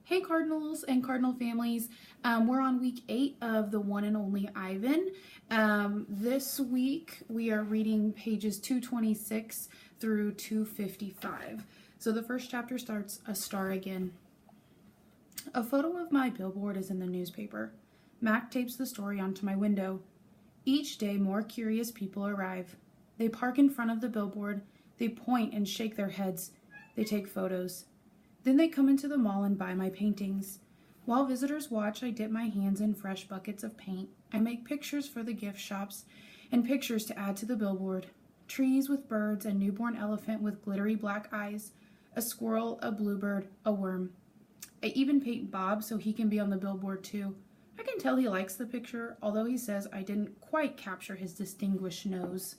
Hey Cardinals and Cardinal families, we're on week 8 of the one and only Ivan. This week we are reading pages 226 through 255. So the first chapter starts, A Star Again. A photo of my billboard is in the newspaper. Mac tapes the story onto my window. Each day more curious people arrive. They park in front of the billboard, they point and shake their heads, they take photos. Then they come into the mall and buy my paintings. While visitors watch, I dip my hands in fresh buckets of paint. I make pictures for the gift shops and pictures to add to the billboard. Trees with birds, a newborn elephant with glittery black eyes, a squirrel, a bluebird, a worm. I even paint Bob so he can be on the billboard too. I can tell he likes the picture, although he says I didn't quite capture his distinguished nose.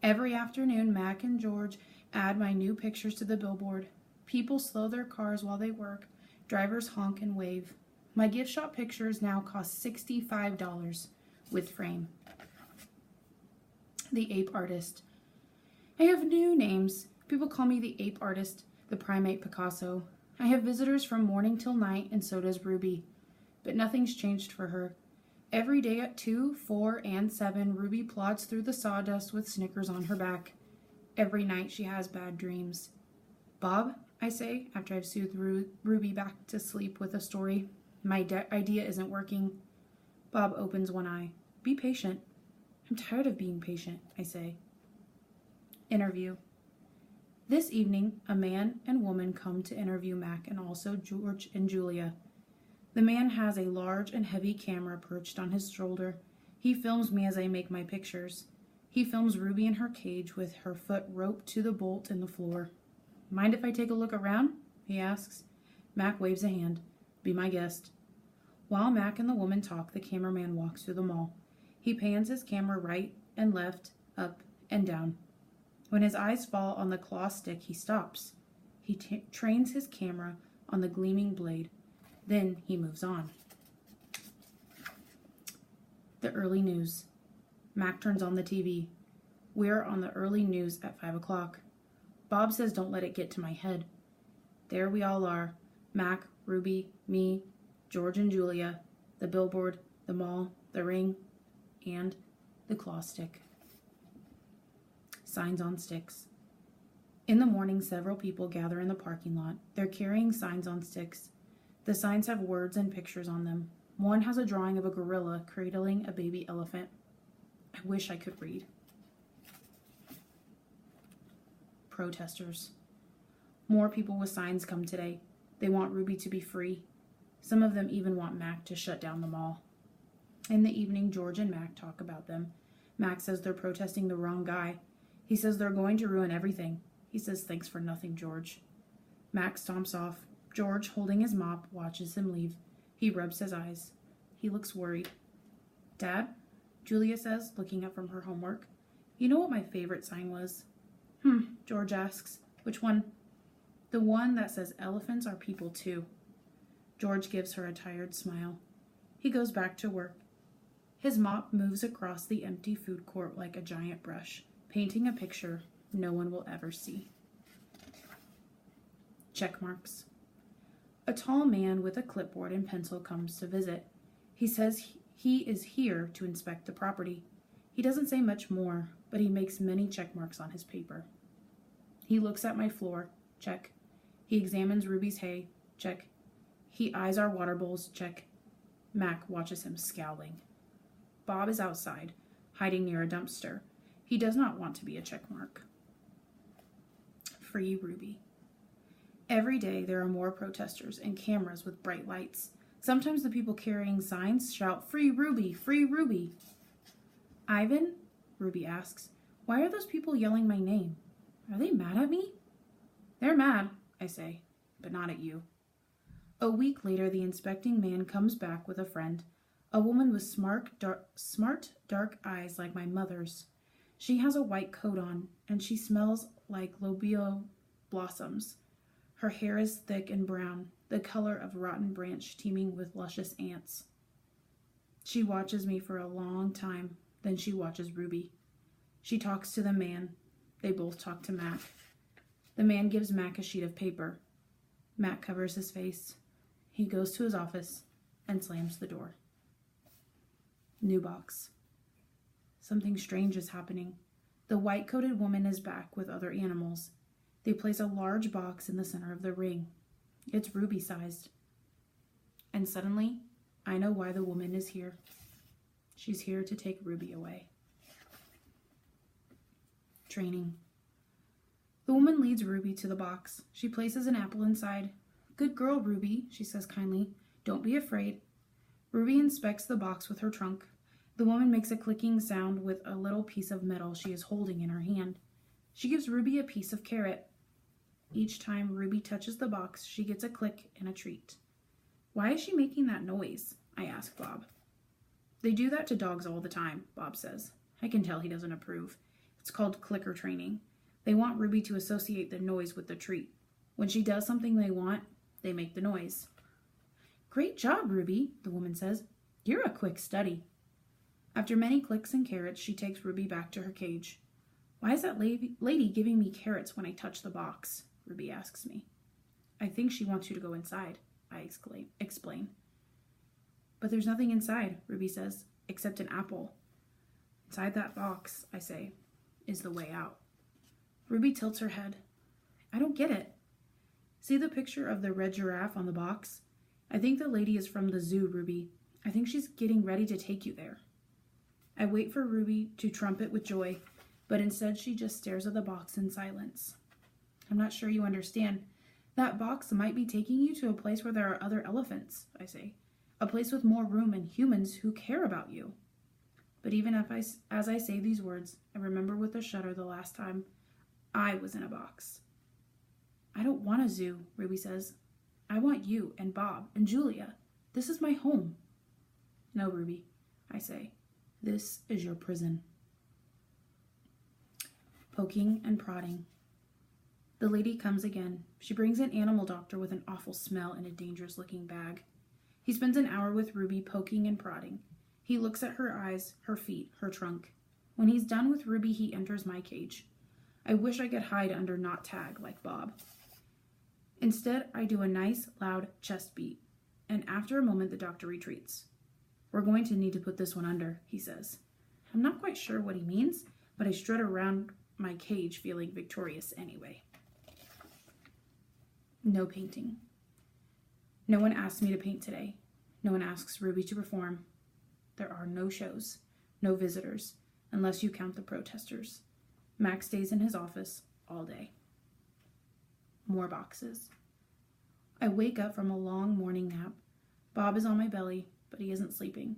Every afternoon, Mac and George add my new pictures to the billboard. People slow their cars while they work. Drivers honk and wave. My gift shop pictures now cost $65 with frame. The Ape Artist. I have new names. People call me the Ape Artist, the Primate Picasso. I have visitors from morning till night, and so does Ruby. But nothing's changed for her. Every day at 2, 4, and 7, Ruby plods through the sawdust with Snickers on her back. Every night she has bad dreams. Bob, I say, after I've soothed Ruby back to sleep with a story. My idea isn't working. Bob opens one eye. Be patient. I'm tired of being patient, I say. Interview. This evening, a man and woman come to interview Mac and also George and Julia. The man has a large and heavy camera perched on his shoulder. He films me as I make my pictures. He films Ruby in her cage with her foot roped to the bolt in the floor. Mind if I take a look around? He asks. Mac waves a hand. Be my guest. While Mac and the woman talk, the cameraman walks through the mall. He pans his camera right and left, up and down. When his eyes fall on the claw stick, he stops. He trains his camera on the gleaming blade. Then he moves on. The early news. Mac turns on the TV. We're on the early news at 5 o'clock. Bob says don't let it get to my head. There we all are. Mac, Ruby, me, George and Julia, the billboard, the mall, the ring, and the claw stick. Signs on sticks. In the morning, several people gather in the parking lot. They're carrying signs on sticks. The signs have words and pictures on them. One has a drawing of a gorilla cradling a baby elephant. I wish I could read. Protesters. More people with signs come today. They want Ruby to be free. Some of them even want Mac to shut down the mall. In the evening, George and Mac talk about them. Mac says they're protesting the wrong guy. He says they're going to ruin everything. He says thanks for nothing, George. Mac stomps off. George, holding his mop, watches him leave. He rubs his eyes. He looks worried. Dad? Julia says, looking up from her homework. You know what my favorite sign was? George asks. Which one? The one that says elephants are people too. George gives her a tired smile. He goes back to work. His mop moves across the empty food court like a giant brush, painting a picture no one will ever see. Check marks. A tall man with a clipboard and pencil comes to visit. He says he is here to inspect the property. He doesn't say much more, but he makes many check marks on his paper. He looks at my floor. Check. He examines Ruby's hay. Check. He eyes our water bowls. Check. Mac watches him scowling. Bob is outside, hiding near a dumpster. He does not want to be a check mark. Free Ruby. Every day there are more protesters and cameras with bright lights. Sometimes the people carrying signs shout, Free Ruby! Free Ruby! Ivan? Ruby asks. Why are those people yelling my name? Are they mad at me? They're mad, I say, but not at you. A week later, the inspecting man comes back with a friend, a woman with smart, dark eyes like my mother's. She has a white coat on, and she smells like lobelia blossoms. Her hair is thick and brown, the color of rotten branch teeming with luscious ants. She watches me for a long time, then she watches Ruby. She talks to the man. They both talk to Mac. The man gives Mac a sheet of paper. Mac covers his face. He goes to his office and slams the door. New box. Something strange is happening. The white-coated woman is back with other animals. They place a large box in the center of the ring. It's Ruby-sized. And suddenly, I know why the woman is here. She's here to take Ruby away. Training. The woman leads Ruby to the box. She places an apple inside. "Good girl, Ruby," she says kindly. "Don't be afraid." Ruby inspects the box with her trunk. The woman makes a clicking sound with a little piece of metal she is holding in her hand. She gives Ruby a piece of carrot. Each time Ruby touches the box, she gets a click and a treat. "Why is she making that noise?" I ask Bob. "They do that to dogs all the time," Bob says. I can tell he doesn't approve. It's called clicker training. They want Ruby to associate the noise with the treat. When she does something they want, they make the noise. "Great job, Ruby," the woman says. "You're a quick study." After many clicks and carrots, she takes Ruby back to her cage. "Why is that lady giving me carrots when I touch the box?" Ruby asks me. "I think she wants you to go inside," I explain. "But there's nothing inside," Ruby says, "except an apple." "Inside that box," I say, "is the way out." Ruby tilts her head. "I don't get it." "See the picture of the red giraffe on the box? I think the lady is from the zoo, Ruby. I think she's getting ready to take you there." I wait for Ruby to trumpet with joy, but instead she just stares at the box in silence. "I'm not sure you understand. That box might be taking you to a place where there are other elephants," I say. "A place with more room and humans who care about you." But even as I say these words, I remember with a shudder the last time I was in a box. "I don't want a zoo," Ruby says. "I want you and Bob and Julia. This is my home." "No, Ruby," I say. "This is your prison." Poking and prodding. The lady comes again. She brings an animal doctor with an awful smell in a dangerous-looking bag. He spends an hour with Ruby poking and prodding. He looks at her eyes, her feet, her trunk. When he's done with Ruby, he enters my cage. I wish I could hide under Not Tag like Bob. Instead, I do a nice, loud chest beat, and after a moment, the doctor retreats. "We're going to need to put this one under," he says. I'm not quite sure what he means, but I strut around my cage feeling victorious anyway. No painting. No one asked me to paint today. No one asks Ruby to perform. There are no shows, no visitors, unless you count the protesters. Max stays in his office all day. More boxes. I wake up from a long morning nap. Bob is on my belly, but he isn't sleeping.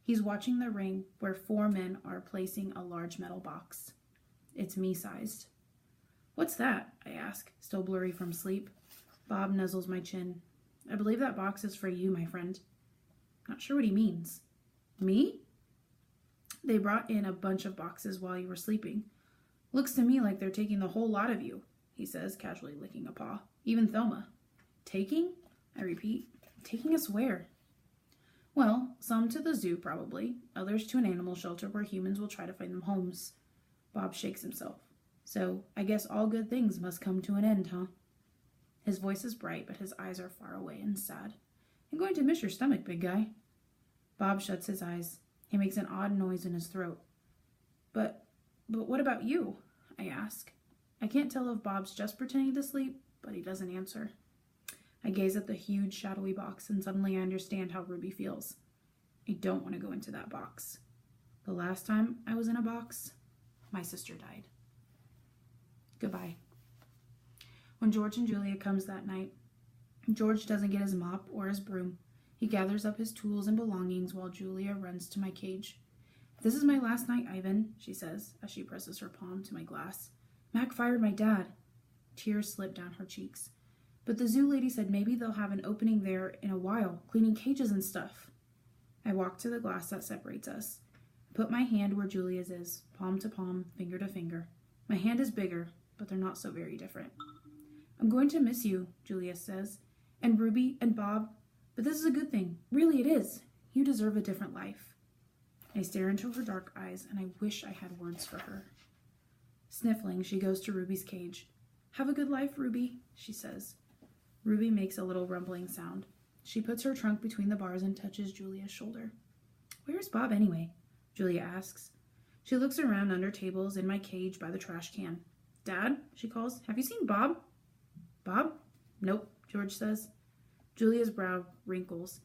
He's watching the ring where 4 men are placing a large metal box. It's me-sized. "What's that?" I ask, still blurry from sleep. Bob nuzzles my chin. "I believe that box is for you, my friend." Not sure what he means. "Me?" "They brought in a bunch of boxes while you were sleeping. Looks to me like they're taking the whole lot of you," he says, casually licking a paw. "Even Thelma." "Taking?" I repeat. "Taking us where?" "Well, some to the zoo, probably. Others to an animal shelter where humans will try to find them homes." Bob shakes himself. "So, I guess all good things must come to an end, huh?" His voice is bright, but his eyes are far away and sad. "I'm going to miss your stomach, big guy." Bob shuts his eyes. He makes an odd noise in his throat. But what about you?" I ask. I can't tell if Bob's just pretending to sleep, but he doesn't answer. I gaze at the huge, shadowy box, and suddenly I understand how Ruby feels. I don't want to go into that box. The last time I was in a box, my sister died. Goodbye. When George and Julia comes that night, George doesn't get his mop or his broom. He gathers up his tools and belongings while Julia runs to my cage. "This is my last night, Ivan," she says as she presses her palm to my glass. "Mac fired my dad." Tears slip down her cheeks. "But the zoo lady said maybe they'll have an opening there in a while, cleaning cages and stuff." I walk to the glass that separates us. Put my hand where Julia's is, palm to palm, finger to finger. My hand is bigger, but they're not so very different. "I'm going to miss you," Julia says, "and Ruby and Bob, but this is a good thing. Really, it is. You deserve a different life." I stare into her dark eyes, and I wish I had words for her. Sniffling, she goes to Ruby's cage. "Have a good life, Ruby," she says. Ruby makes a little rumbling sound. She puts her trunk between the bars and touches Julia's shoulder. Where's Bob anyway? Julia asks. She looks around under tables in my cage by the trash can. Dad, she calls, have you seen Bob? Bob? Nope, George says. Julia's brow wrinkles.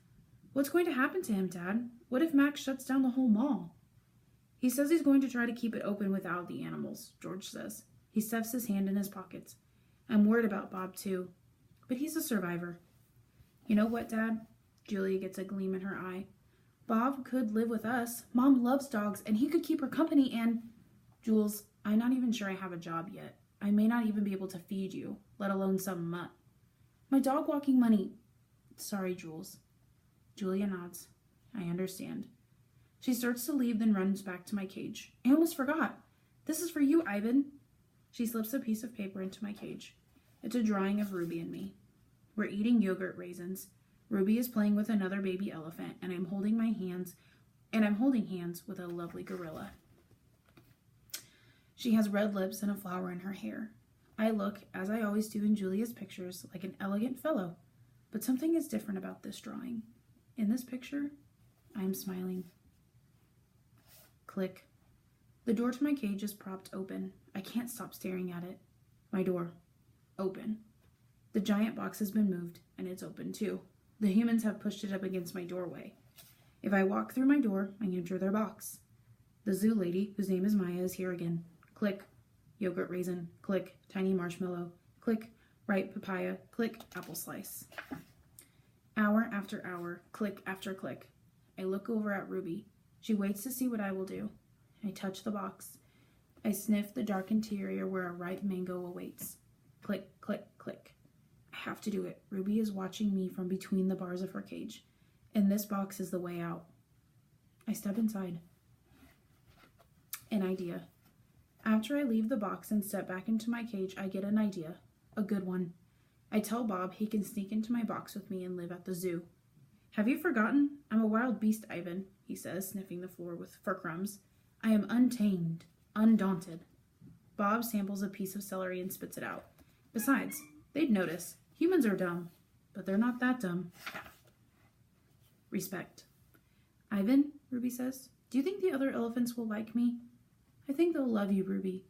What's going to happen to him, Dad? What if Max shuts down the whole mall? He says he's going to try to keep it open without the animals, George says. He stuffs his hand in his pockets. I'm worried about Bob, too. But he's a survivor. You know what, Dad? Julia gets a gleam in her eye. Bob could live with us. Mom loves dogs, and he could keep her company and... Jules, I'm not even sure I have a job yet. I may not even be able to feed you, let alone some mutt. My dog walking money... Sorry, Jules. Julia nods. I understand. She starts to leave, then runs back to my cage. I almost forgot. This is for you, Ivan. She slips a piece of paper into my cage. It's a drawing of Ruby and me. We're eating yogurt raisins. Ruby is playing with another baby elephant, and I'm holding hands with a lovely gorilla. She has red lips and a flower in her hair. I look, as I always do in Julia's pictures, like an elegant fellow. But something is different about this drawing. In this picture, I am smiling. Click. The door to my cage is propped open. I can't stop staring at it. My door. Open. The giant box has been moved, and it's open too. The humans have pushed it up against my doorway. If I walk through my door, I enter their box. The zoo lady, whose name is Maya, is here again. Click. Yogurt raisin. Click. Tiny marshmallow. Click. Ripe papaya. Click. Apple slice. Hour after hour. Click after click. I look over at Ruby. She waits to see what I will do. I touch the box. I sniff the dark interior where a ripe mango awaits. Click, click, click. I have to do it. Ruby is watching me from between the bars of her cage. And this box is the way out. I step inside. An idea. After I leave the box and step back into my cage, I get an idea. A good one. I tell Bob he can sneak into my box with me and live at the zoo. Have you forgotten? I'm a wild beast, Ivan, he says, sniffing the floor for crumbs. I am untamed, undaunted. Bob samples a piece of celery and spits it out. Besides, they'd notice. Humans are dumb, but they're not that dumb. Respect. Ivan, Ruby says, do you think the other elephants will like me? I think they'll love you, Ruby.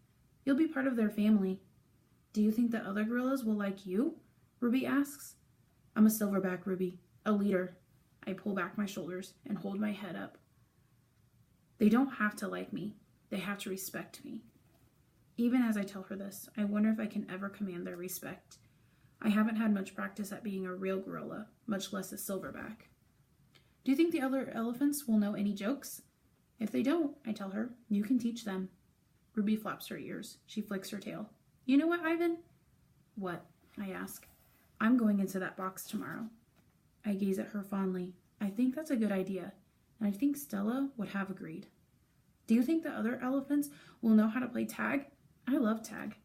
You'll be part of their family. Do you think the other gorillas will like you? Ruby asks. I'm a silverback, Ruby, a leader. I pull back my shoulders and hold my head up. They don't have to like me. They have to respect me. Even as I tell her this, I wonder if I can ever command their respect. I haven't had much practice at being a real gorilla, much less a silverback. Do you think the other elephants will know any jokes? If they don't, I tell her, you can teach them. Ruby flaps her ears. She flicks her tail. You know what, Ivan? What? I ask. I'm going into that box tomorrow. I gaze at her fondly. I think that's a good idea, and I think Stella would have agreed. Do you think the other elephants will know how to play tag? I love tag.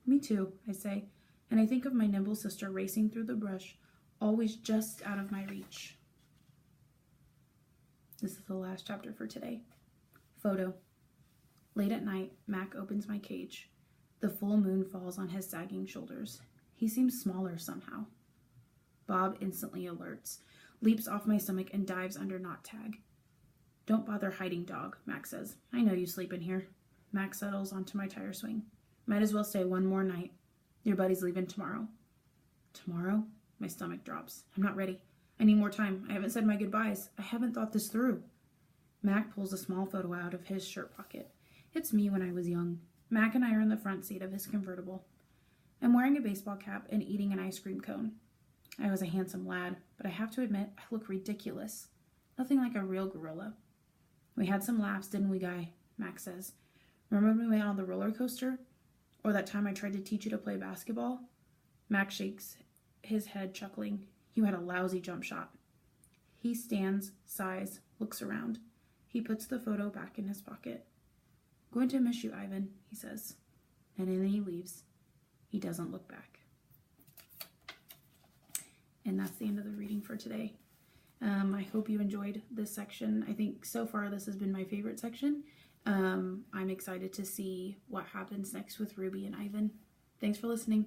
Me too, I say, and I think of my nimble sister racing through the brush, always just out of my reach. This is the last chapter for today. Photo. Late at night, Mac opens my cage. The full moon falls on his sagging shoulders. He seems smaller somehow. Bob instantly alerts, leaps off my stomach, and dives under knot tag. Don't bother hiding, dog, Mac says. I know you sleep in here. Mac settles onto my tire swing. Might as well stay one more night. Your buddy's leaving tomorrow. Tomorrow? My stomach drops. I'm not ready. I need more time. I haven't said my goodbyes. I haven't thought this through. Mac pulls a small photo out of his shirt pocket. It's me when I was young. Mac and I are in the front seat of his convertible. I'm wearing a baseball cap and eating an ice cream cone. I was a handsome lad, but I have to admit I look ridiculous. Nothing like a real gorilla. We had some laughs, didn't we, Guy? Mac says. Remember when we went on the roller coaster? Or that time I tried to teach you to play basketball? Mac shakes his head, chuckling. You had a lousy jump shot. He stands, sighs, looks around. He puts the photo back in his pocket. Going to miss you, Ivan, he says. And then he leaves. He doesn't look back. And that's the end of the reading for today. I hope you enjoyed this section. I think so far this has been my favorite section. I'm excited to see what happens next with Ruby and Ivan. Thanks for listening.